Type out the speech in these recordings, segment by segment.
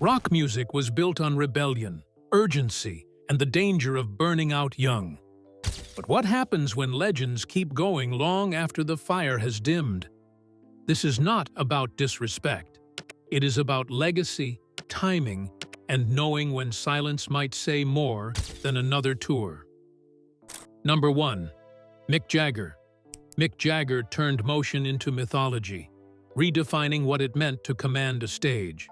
Rock music was built on rebellion, urgency, and the danger of burning out young. But what happens when legends keep going long after the fire has dimmed? This is not about disrespect. It is about legacy, timing, and knowing when silence might say more than another tour. Number 1. Mick Jagger. Mick Jagger turned motion into mythology, redefining what it meant to command a stage.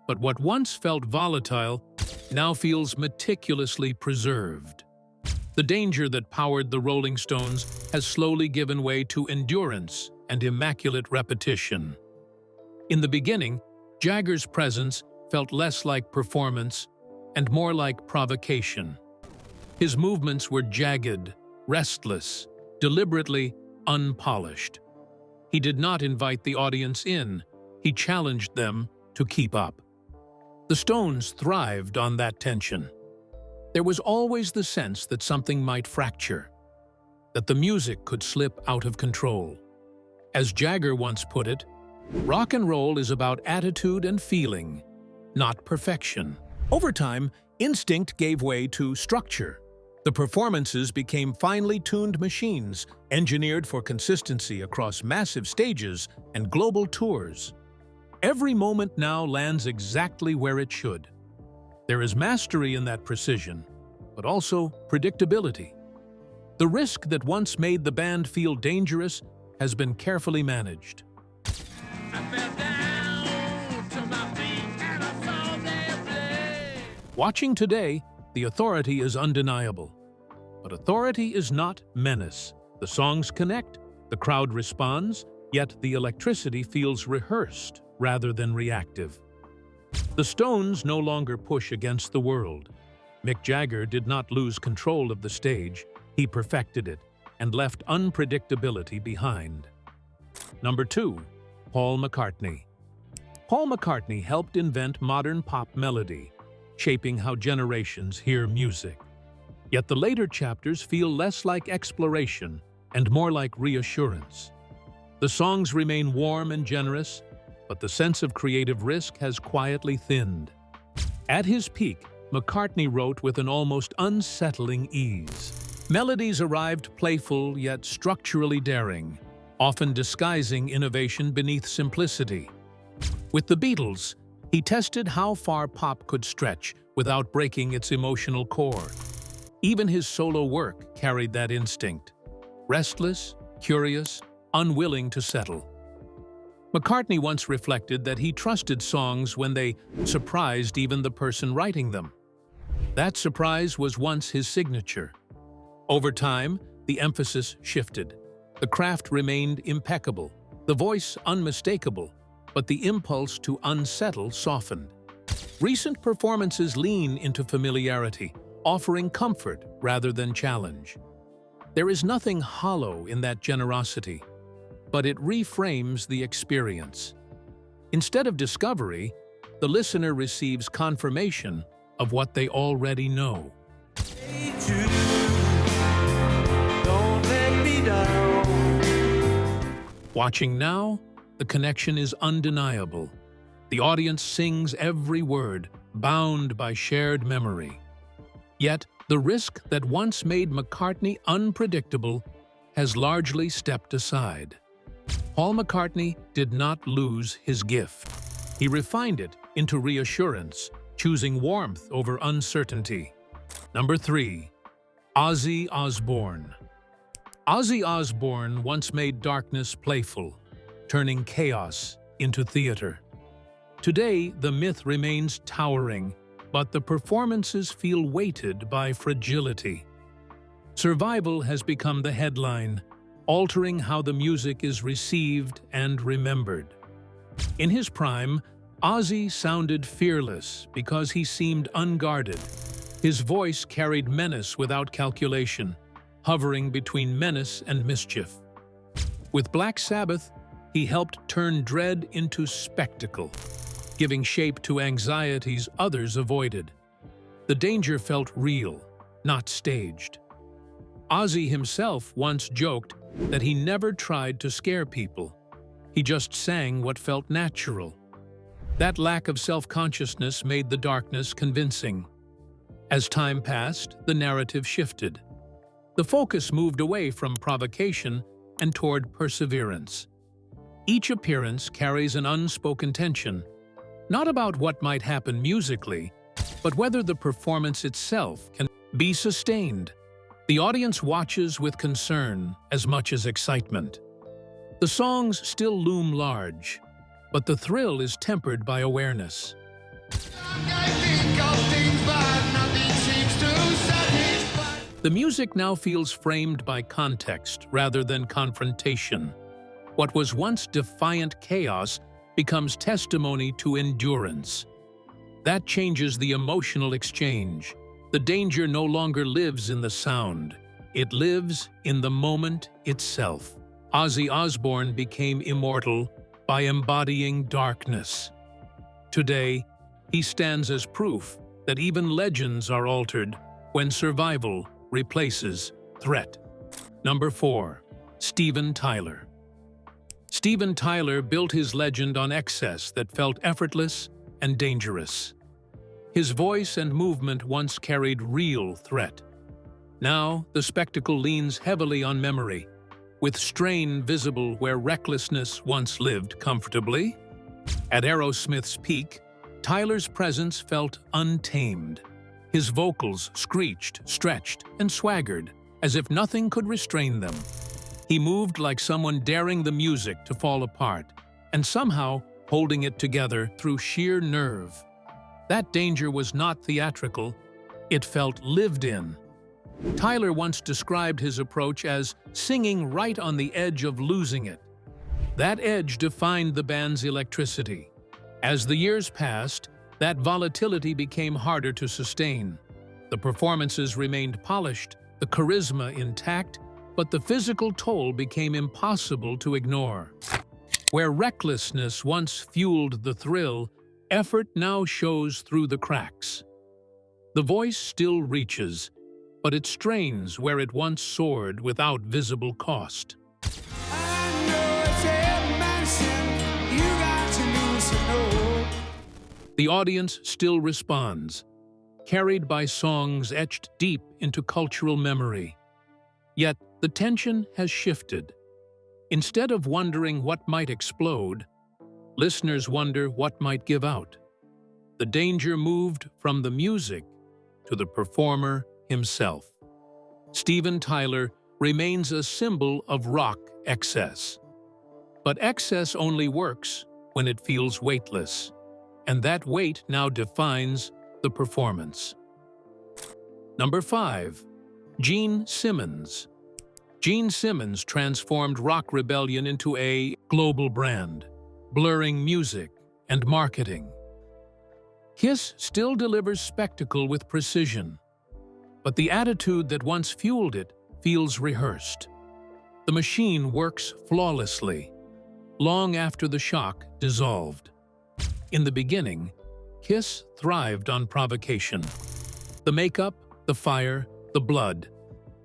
But what once felt volatile now feels meticulously preserved. The danger that powered the Rolling Stones has slowly given way to endurance and immaculate repetition. In the beginning, Jagger's presence felt less like performance and more like provocation. His movements were jagged, restless, deliberately unpolished. He did not invite the audience in, he challenged them to keep up. The Stones thrived on that tension. There was always the sense that something might fracture, that the music could slip out of control. As Jagger once put it, rock and roll is about attitude and feeling, not perfection. Over time, instinct gave way to structure. The performances became finely tuned machines, engineered for consistency across massive stages and global tours. Every moment now lands exactly where it should. There is mastery in that precision, but also predictability. The risk that once made the band feel dangerous has been carefully managed. I fell down to my feet and I saw them play. Watching today, the authority is undeniable. But authority is not menace. The songs connect, the crowd responds, yet the electricity feels rehearsed rather than reactive. The Stones no longer push against the world. Mick Jagger did not lose control of the stage, he perfected it and left unpredictability behind. Number 2. Paul McCartney. Paul McCartney helped invent modern pop melody, shaping how generations hear music. Yet the later chapters feel less like exploration and more like reassurance. The songs remain warm and generous, but the sense of creative risk has quietly thinned. At his peak, McCartney wrote with an almost unsettling ease. Melodies arrived playful yet structurally daring, often disguising innovation beneath simplicity. With the Beatles, he tested how far pop could stretch without breaking its emotional core. Even his solo work carried that instinct. Restless, curious, unwilling to settle. McCartney once reflected that he trusted songs when they surprised even the person writing them. That surprise was once his signature. Over time, the emphasis shifted. The craft remained impeccable, the voice unmistakable, but the impulse to unsettle softened. Recent performances lean into familiarity, offering comfort rather than challenge. There is nothing hollow in that generosity, but it reframes the experience. Instead of discovery, the listener receives confirmation of what they already know. Hey Jude, don't let me down. Watching now, the connection is undeniable. The audience sings every word, bound by shared memory. Yet, the risk that once made McCartney unpredictable has largely stepped aside. Paul McCartney did not lose his gift. He refined it into reassurance, choosing warmth over uncertainty. Number 3. Ozzy Osbourne. Ozzy Osbourne once made darkness playful, turning chaos into theater. Today, the myth remains towering, but the performances feel weighted by fragility. Survival has become the headline, altering how the music is received and remembered. In his prime, Ozzy sounded fearless because he seemed unguarded. His voice carried menace without calculation, hovering between menace and mischief. With Black Sabbath, he helped turn dread into spectacle, giving shape to anxieties others avoided. The danger felt real, not staged. Ozzy himself once joked that he never tried to scare people. He just sang what felt natural. That lack of self-consciousness made the darkness convincing. As time passed, the narrative shifted. The focus moved away from provocation and toward perseverance. Each appearance carries an unspoken tension, not about what might happen musically, but whether the performance itself can be sustained. The audience watches with concern as much as excitement. The songs still loom large, but the thrill is tempered by awareness. The music now feels framed by context rather than confrontation. What was once defiant chaos becomes testimony to endurance. That changes the emotional exchange. The danger no longer lives in the sound. It lives in the moment itself. Ozzy Osbourne became immortal by embodying darkness. Today, he stands as proof that even legends are altered when survival replaces threat. Number 4. Steven Tyler. Steven Tyler built his legend on excess that felt effortless and dangerous. His voice and movement once carried real threat. Now, the spectacle leans heavily on memory, with strain visible where recklessness once lived comfortably. At Aerosmith's peak, Tyler's presence felt untamed. His vocals screeched, stretched, and swaggered, as if nothing could restrain them. He moved like someone daring the music to fall apart, and somehow holding it together through sheer nerve. That danger was not theatrical, it felt lived in. Tyler once described his approach as singing right on the edge of losing it. That edge defined the band's electricity. As the years passed, that volatility became harder to sustain. The performances remained polished, the charisma intact, but the physical toll became impossible to ignore. Where recklessness once fueled the thrill, effort now shows through the cracks. The voice still reaches, but it strains where it once soared without visible cost. The audience still responds, carried by songs etched deep into cultural memory. Yet the tension has shifted. Instead of wondering what might explode, listeners wonder what might give out. The danger moved from the music to the performer himself. Steven Tyler remains a symbol of rock excess. But excess only works when it feels weightless, and that weight now defines the performance. Number 5. Gene Simmons. Gene Simmons transformed rock rebellion into a global brand, blurring music and marketing. Kiss still delivers spectacle with precision, but the attitude that once fueled it feels rehearsed. The machine works flawlessly, long after the shock dissolved. In the beginning, Kiss thrived on provocation. The makeup, the fire, the blood,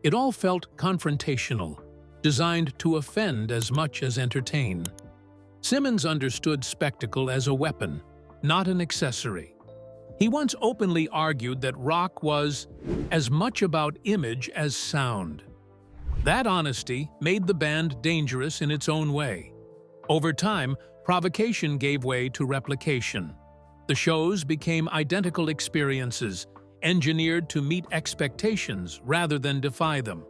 it all felt confrontational, designed to offend as much as entertain. Simmons understood spectacle as a weapon, not an accessory. He once openly argued that rock was as much about image as sound. That honesty made the band dangerous in its own way. Over time, provocation gave way to replication. The shows became identical experiences, engineered to meet expectations rather than defy them.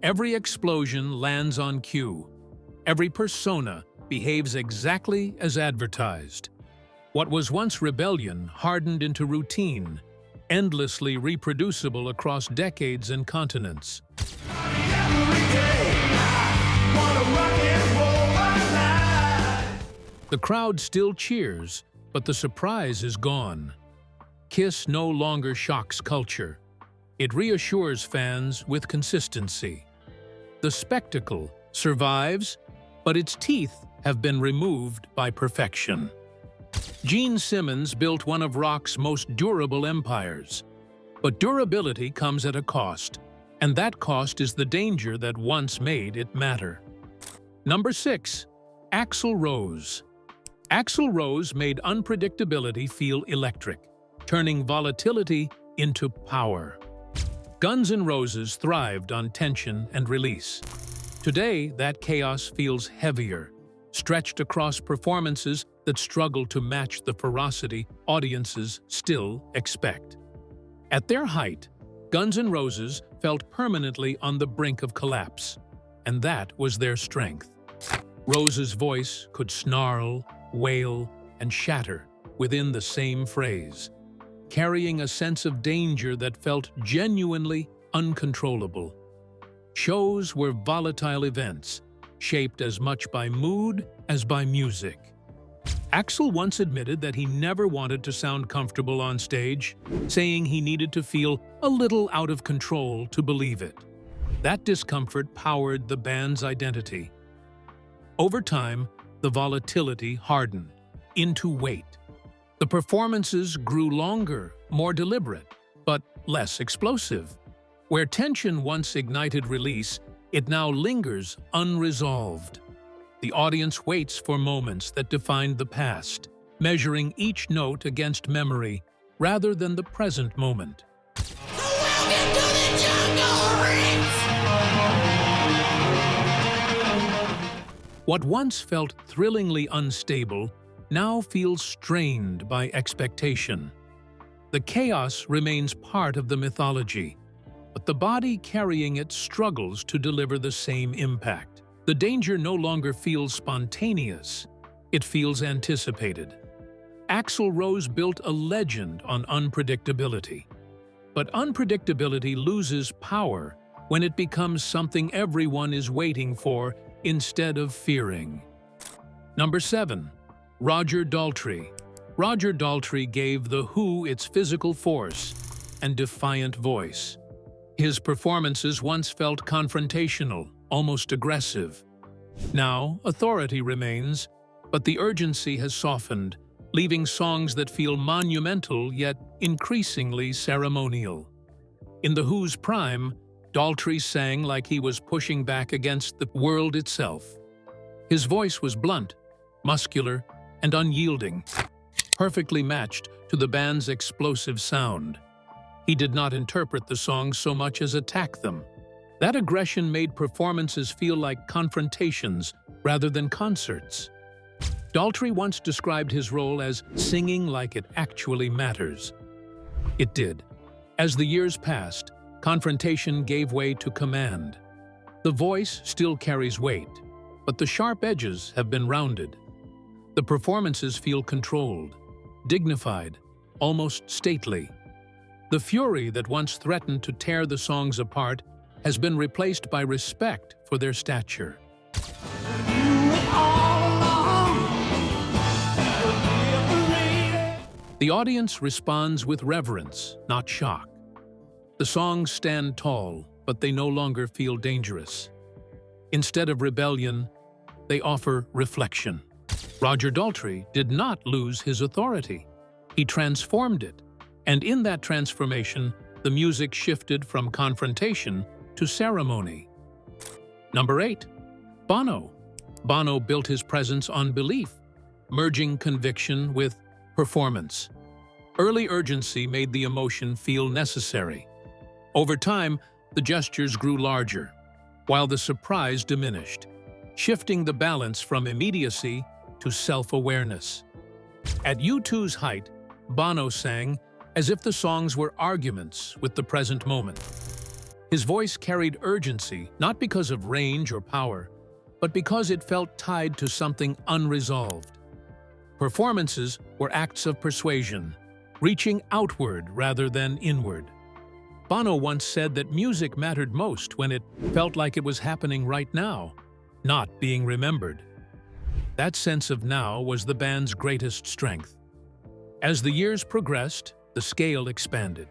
Every explosion lands on cue. Every persona behaves exactly as advertised. What was once rebellion hardened into routine, endlessly reproducible across decades and continents. The crowd still cheers, but the surprise is gone. Kiss no longer shocks culture. It reassures fans with consistency. The spectacle survives, but its teeth have been removed by perfection. Gene Simmons built one of rock's most durable empires. But durability comes at a cost, and that cost is the danger that once made it matter. Number 6. Axl Rose. Axl Rose made unpredictability feel electric, turning volatility into power. Guns N' Roses thrived on tension and release. Today, that chaos feels heavier, stretched across performances that struggle to match the ferocity audiences still expect. At their height, Guns N' Roses felt permanently on the brink of collapse, and that was their strength. Rose's voice could snarl, wail, and shatter within the same phrase, carrying a sense of danger that felt genuinely uncontrollable. Shows were volatile events, shaped as much by mood as by music. Axl once admitted that he never wanted to sound comfortable on stage, saying he needed to feel a little out of control to believe it. That discomfort powered the band's identity. Over time, the volatility hardened into weight. The performances grew longer, more deliberate, but less explosive. Where tension once ignited release, it now lingers unresolved. The audience waits for moments that defined the past, measuring each note against memory rather than the present moment. Welcome to the jungle, Rex! What once felt thrillingly unstable now feels strained by expectation. The chaos remains part of the mythology, but the body carrying it struggles to deliver the same impact. The danger no longer feels spontaneous, it feels anticipated. Axl Rose built a legend on unpredictability. But unpredictability loses power when it becomes something everyone is waiting for instead of fearing. Number 7. Roger Daltrey. Roger Daltrey gave The Who its physical force and defiant voice. His performances once felt confrontational, almost aggressive. Now, authority remains, but the urgency has softened, leaving songs that feel monumental yet increasingly ceremonial. In The Who's prime, Daltrey sang like he was pushing back against the world itself. His voice was blunt, muscular, and unyielding, perfectly matched to the band's explosive sound. He did not interpret the songs so much as attack them. That aggression made performances feel like confrontations rather than concerts. Daltrey once described his role as singing like it actually matters. It did. As the years passed, confrontation gave way to command. The voice still carries weight, but the sharp edges have been rounded. The performances feel controlled, dignified, almost stately. The fury that once threatened to tear the songs apart has been replaced by respect for their stature. The audience responds with reverence, not shock. The songs stand tall, but they no longer feel dangerous. Instead of rebellion, they offer reflection. Roger Daltrey did not lose his authority. He transformed it, and in that transformation, the music shifted from confrontation to ceremony. Number 8. Bono. Bono built his presence on belief, merging conviction with performance. Early urgency made the emotion feel necessary. Over time, the gestures grew larger, while the surprise diminished, shifting the balance from immediacy to self-awareness. At U2's height, Bono sang as if the songs were arguments with the present moment. His voice carried urgency not because of range or power, but because it felt tied to something unresolved. Performances were acts of persuasion, reaching outward rather than inward. Bono once said that music mattered most when it felt like it was happening right now, not being remembered. That sense of now was the band's greatest strength. As the years progressed, the scale expanded.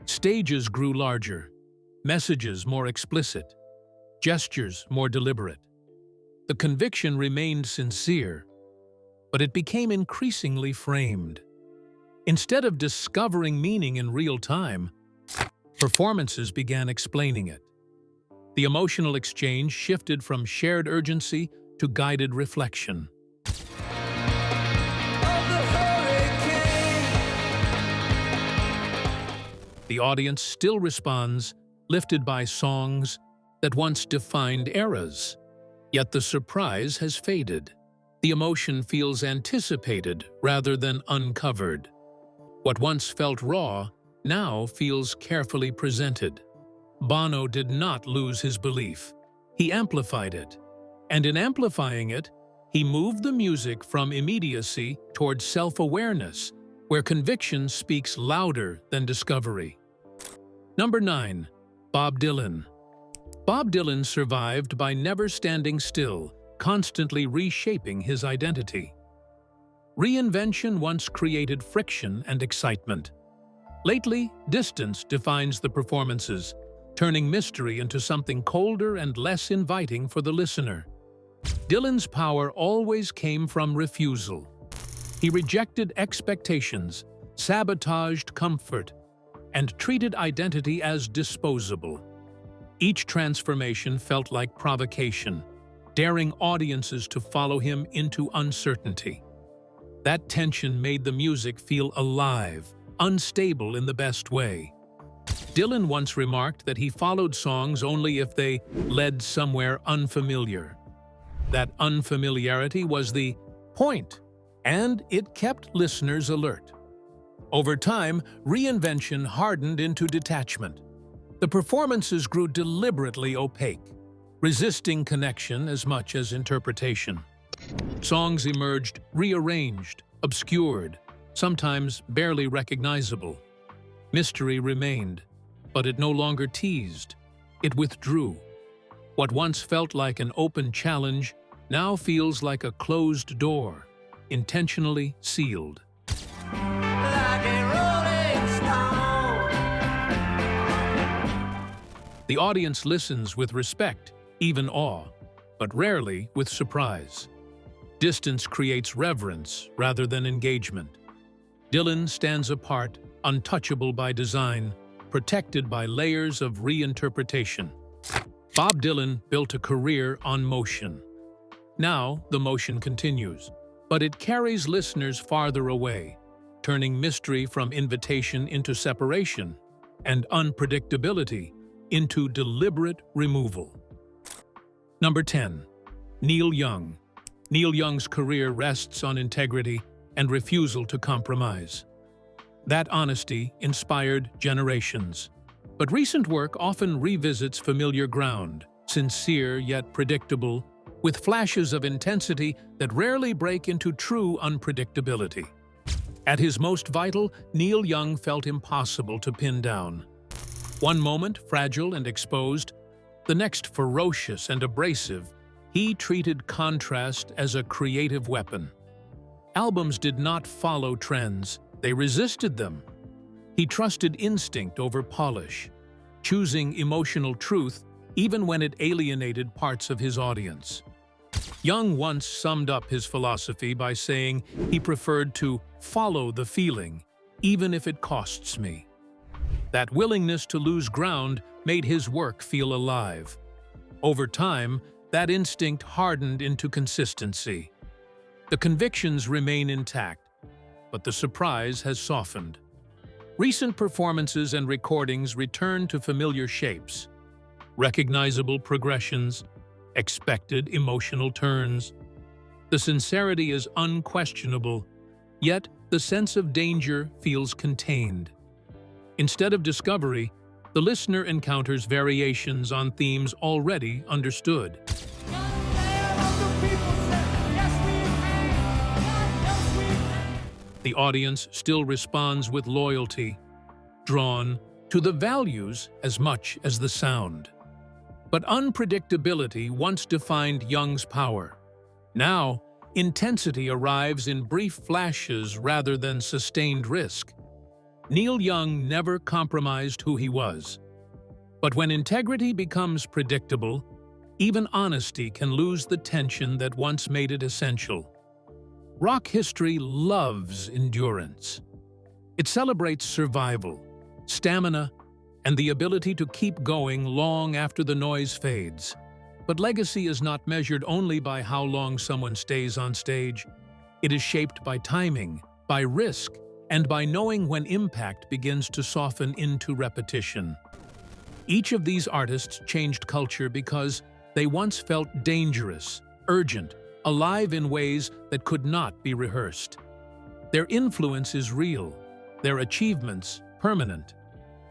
Stages grew larger, messages more explicit, gestures more deliberate. The conviction remained sincere, but it became increasingly framed. Instead of discovering meaning in real time, performances began explaining it. The emotional exchange shifted from shared urgency to guided reflection. The audience still responds, lifted by songs that once defined eras. Yet the surprise has faded. The emotion feels anticipated rather than uncovered. What once felt raw now feels carefully presented. Bono did not lose his belief. He amplified it. And in amplifying it, he moved the music from immediacy toward self-awareness, where conviction speaks louder than discovery. Number 9. Bob Dylan. Bob Dylan survived by never standing still, constantly reshaping his identity. Reinvention once created friction and excitement. Lately, distance defines the performances, turning mystery into something colder and less inviting for the listener. Dylan's power always came from refusal. He rejected expectations, sabotaged comfort, and treated identity as disposable. Each transformation felt like provocation, daring audiences to follow him into uncertainty. That tension made the music feel alive, unstable in the best way. Dylan once remarked that he followed songs only if they led somewhere unfamiliar. That unfamiliarity was the point, and it kept listeners alert. Over time, reinvention hardened into detachment. The performances grew deliberately opaque, resisting connection as much as interpretation. Songs emerged rearranged, obscured, sometimes barely recognizable. Mystery remained, but it no longer teased. It withdrew. What once felt like an open challenge now feels like a closed door, intentionally sealed. Like a rolling stone. The audience listens with respect, even awe, but rarely with surprise. Distance creates reverence rather than engagement. Dylan stands apart, untouchable by design, protected by layers of reinterpretation. Bob Dylan built a career on motion. Now, the motion continues, but it carries listeners farther away, turning mystery from invitation into separation and unpredictability into deliberate removal. Number 10. Neil Young. Neil Young's career rests on integrity and refusal to compromise. That honesty inspired generations. But recent work often revisits familiar ground, sincere yet predictable, with flashes of intensity that rarely break into true unpredictability. At his most vital, Neil Young felt impossible to pin down. One moment fragile and exposed, the next ferocious and abrasive, he treated contrast as a creative weapon. Albums did not follow trends, they resisted them. He trusted instinct over polish, choosing emotional truth even when it alienated parts of his audience. Young once summed up his philosophy by saying he preferred to follow the feeling, even if it costs me. That willingness to lose ground made his work feel alive. Over time, that instinct hardened into consistency. The convictions remain intact, but the surprise has softened. Recent performances and recordings return to familiar shapes, recognizable progressions, expected emotional turns. The sincerity is unquestionable, yet the sense of danger feels contained. Instead of discovery, the listener encounters variations on themes already understood. The audience still responds with loyalty, drawn to the values as much as the sound. But unpredictability once defined Young's power. Now, intensity arrives in brief flashes rather than sustained risk. Neil Young never compromised who he was. But when integrity becomes predictable, even honesty can lose the tension that once made it essential. Rock history loves endurance. It celebrates survival, stamina, and the ability to keep going long after the noise fades. But legacy is not measured only by how long someone stays on stage. It is shaped by timing, by risk, and by knowing when impact begins to soften into repetition. Each of these artists changed culture because they once felt dangerous, urgent, alive in ways that could not be rehearsed. Their influence is real, their achievements permanent.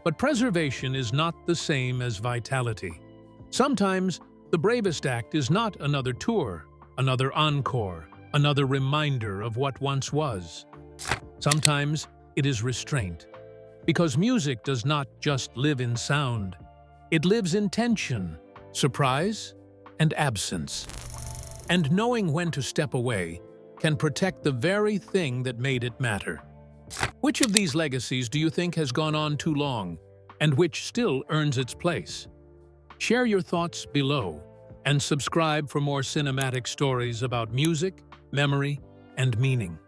But preservation is not the same as vitality. Sometimes, the bravest act is not another tour, another encore, another reminder of what once was. Sometimes, it is restraint. Because music does not just live in sound. It lives in tension, surprise, and absence. And knowing when to step away can protect the very thing that made it matter. Which of these legacies do you think has gone on too long, and which still earns its place? Share your thoughts below, and subscribe for more cinematic stories about music, memory, and meaning.